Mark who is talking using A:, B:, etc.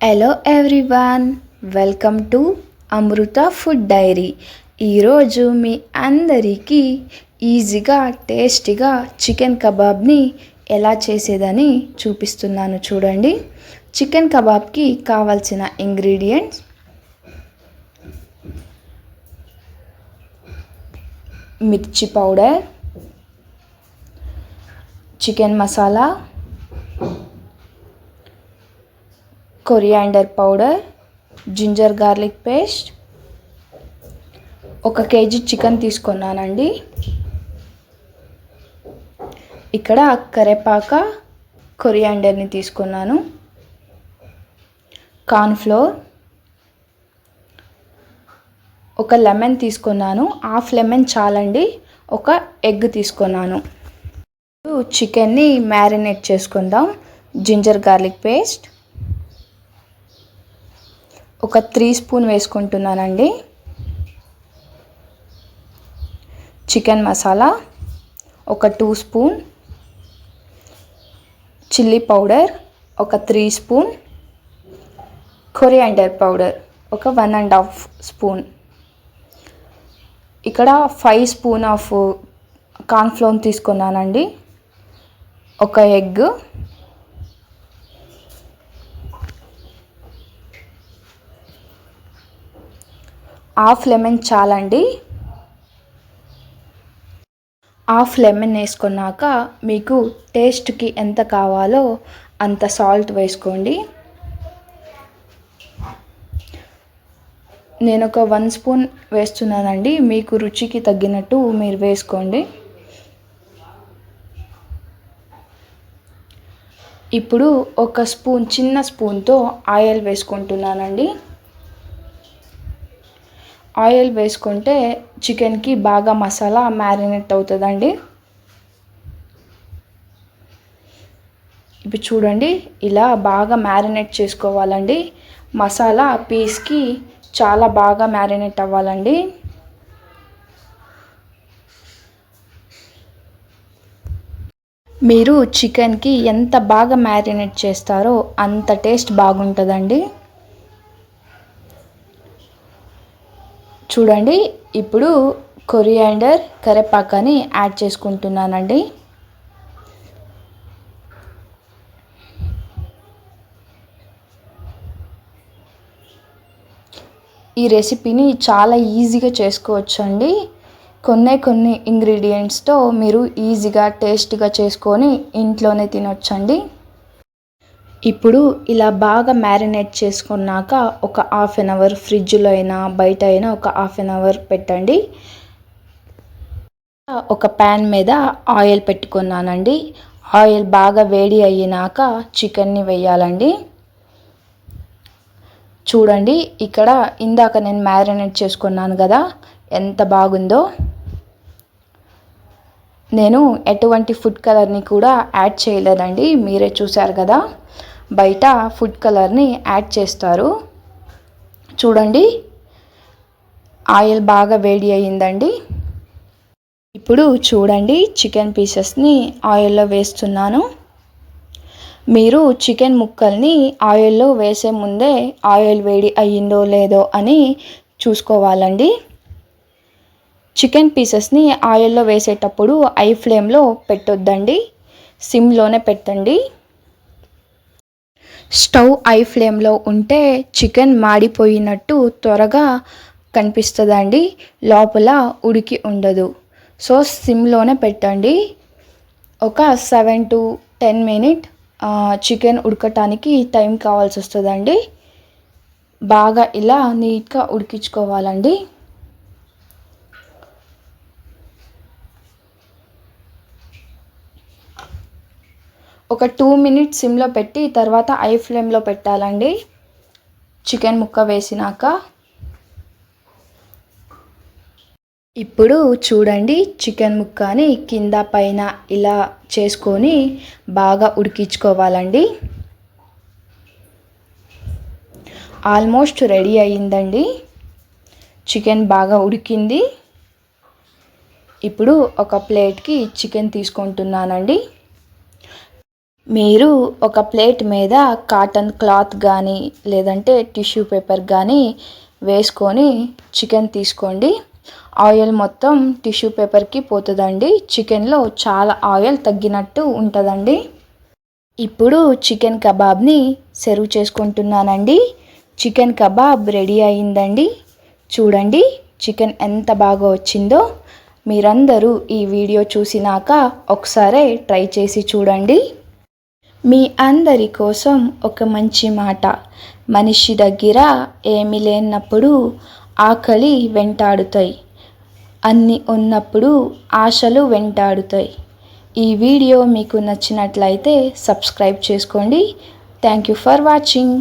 A: Hello everyone, welcome to Amrutha food diary. ఈరోజు మీ అందరికీ ఈజీగా టేస్టీగా చికెన్ కబాబ్ని ఎలా చేసేదని చూపిస్తున్నాను. చూడండి, చికెన్ కబాబ్కి కావాల్సిన ఇంగ్రీడియంట్స్: మిర్చి powder, chicken masala, coriander powder, ginger garlic paste, 1 KG chicken తీసుకున్నానండి. ఇక్కడ కరివేపాకు, కొరియాండర్ని తీసుకున్నాను. కార్న్ఫ్లోర్, 1 లెమన్ తీసుకున్నాను. హాఫ్ లెమన్ చాలండి. 1 ఎగ్ తీసుకున్నాను. చికెన్ని మ్యారినేట్ చేసుకుందాం. జింజర్ గార్లిక్ పేస్ట్ 1 3 స్పూన్ వేసుకుంటున్నానండి. Chicken masala 1 2 spoon, chilli powder 1 3 spoon, coriander powder 1 1.5 spoon. ఇక్కడ 5 స్పూన్ ఆఫ్ కార్న్ఫ్లోర్ తీసుకున్నానండి. 1 ఎగ్, హాఫ్ లెమన్ చాలండి. హాఫ్ లెమన్ వేసుకున్నాక మీకు టేస్ట్కి ఎంత కావాలో అంత సాల్ట్ వేసుకోండి. నేను 1 స్పూన్ వేస్తున్నానండి. మీకు రుచికి తగ్గినట్టు మీరు వేసుకోండి. ఇప్పుడు 1 స్పూన్, చిన్న స్పూన్తో ఆయిల్ వేసుకుంటున్నానండి. ఆయిల్ వేసుకుంటే చికెన్కి బాగా మసాలా మ్యారినేట్ అవుతుందండి. ఇప్పుడు చూడండి, ఇలా బాగా మ్యారినేట్ చేసుకోవాలండి. మసాలా పీస్కి చాలా బాగా మ్యారినేట్ అవ్వాలండి. మీరు చికెన్కి ఎంత బాగా మ్యారినేట్ చేస్తారో అంత టేస్ట్ బాగుంటుందండి. చూడండి, ఇప్పుడు కొరియాండర్, కరివేపాకుని యాడ్ చేసుకుంటున్నానండి. ఈ రెసిపీని చాలా ఈజీగా చేసుకోవచ్చండి. కొన్ని ఇంగ్రీడియంట్స్తో మీరు ఈజీగా టేస్టీగా చేసుకొని ఇంట్లోనే తినొచ్చండి. ఇప్పుడు ఇలా బాగా మ్యారినేట్ చేసుకున్నాక 1 హాఫ్ అన్ అవర్ ఫ్రిడ్జ్లో అయినా బయట అయినా 1 హాఫ్ అన్ అవర్ పెట్టండి. ఒక ప్యాన్ మీద ఆయిల్ పెట్టుకున్నానండి. ఆయిల్ బాగా వేడి అయినాక చికెన్ని వేయాలండి. చూడండి, ఇక్కడ ఇందాక నేను మ్యారినేట్ చేసుకున్నాను కదా, ఎంత బాగుందో. నేను ఎటువంటి ఫుడ్ కలర్ని కూడా యాడ్ చేయలేదండి. మీరే చూసారు కదా, బయట ఫుడ్ కలర్ని యాడ్ చేస్తారు. చూడండి, ఆయిల్ బాగా వేడి అయ్యిందండి. ఇప్పుడు చూడండి, చికెన్ పీసెస్ని ఆయిల్లో వేస్తున్నాను. మీరు చికెన్ ముక్కల్ని ఆయిల్లో వేసే ముందే ఆయిల్ వేడి అయ్యిందో లేదో అని చూసుకోవాలండి. చికెన్ పీసెస్ని ఆయిల్లో వేసేటప్పుడు హై ఫ్లేమ్లో పెట్టొద్దండి, సిమ్లోనే పెట్టండి. స్టవ్ హై ఫ్లేమ్లో ఉంటే చికెన్ మాడిపోయినట్టు త్వరగా కనిపిస్తుందండి, లోపల ఉడికి ఉండదు. సో సిమ్లోనే పెట్టండి. ఒక 7 to 10 మినిట్ చికెన్ ఉడకటానికి టైం కావాల్సి వస్తుందండి. బాగా ఇలా నీట్గా ఉడికించుకోవాలండి. ఒక 2 మినిట్స్ సిమ్లో పెట్టి తర్వాత హై ఫ్లేమ్లో పెట్టాలండి. చికెన్ ముక్క వేసినాక ఇప్పుడు చూడండి, చికెన్ ముక్కని కింద పైన ఇలా చేసుకొని బాగా ఉడికించుకోవాలండి. ఆల్మోస్ట్ రెడీ అయ్యిందండి. చికెన్ బాగా ఉడికింది. ఇప్పుడు ఒక ప్లేట్కి చికెన్ తీసుకుంటున్నానండి. మీరు ఒక ప్లేట్ మీద కాటన్ క్లాత్ కానీ లేదంటే టిష్యూ పేపర్ కానీ వేసుకొని చికెన్ తీసుకోండి. ఆయిల్ మొత్తం టిష్యూ పేపర్కి పోతుందండి. చికెన్లో చాలా ఆయిల్ తగ్గినట్టు ఉంటుందండి. ఇప్పుడు చికెన్ కబాబ్ని సర్వ్ చేసుకుంటున్నానండి. చికెన్ కబాబ్ రెడీ అయిందండి. చూడండి చికెన్ ఎంత బాగా వచ్చిందో. మీరందరూ ఈ వీడియో చూసినాక ఒకసారి ట్రై చేసి చూడండి. మీ అందరి కోసం ఒక మంచి మాట, మనిషి దగ్గర ఏమీ లేనప్పుడు ఆకలి వెంటాడుతాయి, అన్నీ ఉన్నప్పుడు ఆశలు వెంటాడుతాయి. ఈ వీడియో మీకు నచ్చినట్లయితే సబ్స్క్రైబ్ చేసుకోండి. Thank you for watching.